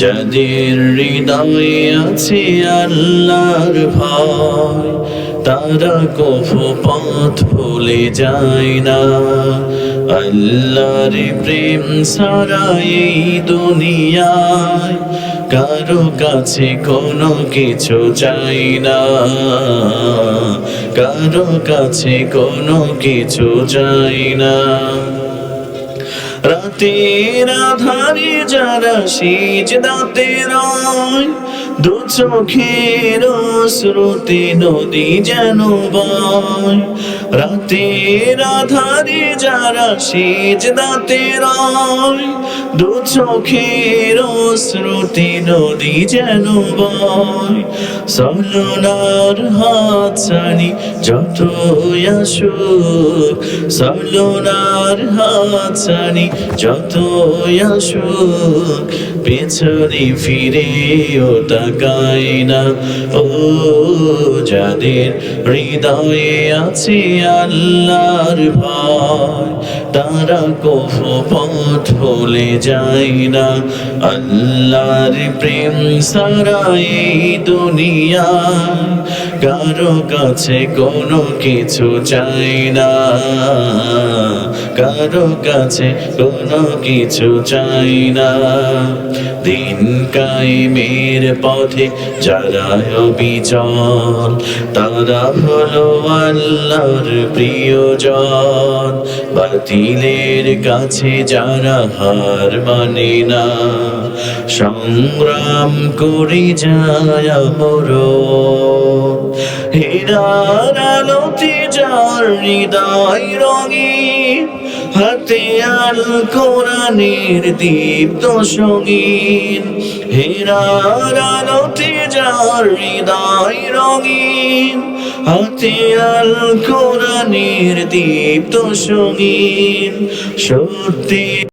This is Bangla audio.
যাদের হৃদয়ে আছে আল্লাহর ভয়, তারা কভু পথ ভুলে যায় না। আল্লাহর প্রেম ছাড়া এই দুনিয়ায় কারো কাছে কোনো কিছু চাই না, কারো কাছে কোনো কিছু চাই না। রাতের আধারে যারা সিজদাতে রয়, দু চোখের স্রোতে নদী যেন বয়। রাতের আধারে যারা সিজদাতে রয়, দু চোখের স্রোতে নদী যেন বয়। সলনার হাত ছাড়ি যতই আসুক, সলনার হাত ছাড়ি যতই আসুক, পেছনে ফিরেও তাকায় না। ও যাদের হৃদয়ে আছে আল্লাহর ভয়, তারা কভু পথ ভুলে যায় না। আল্লাহর প্রেম ছাড়া এই দুনিয়ায় কারো কাছে কোনো কিছু চাই না, কারো কাছে কোনো কিছু চাই না। দিন কায়েমের পথে যারা অবিচল, তারা হলো আল্লাহর প্রিয়জন। বাতিলের কাছে যারা হার মানে না, সংগ্রাম করে যায় মরণ। হীরার আলোতে যার হৃদয় রঙিন, হাতে আল কোরআনের দীপ্ত সঙ্গীন। হীরার আলোতে যার হৃদয় রঙিন, হাতে আল কোরআনের দীপ্ত সঙ্গীন। সত্যি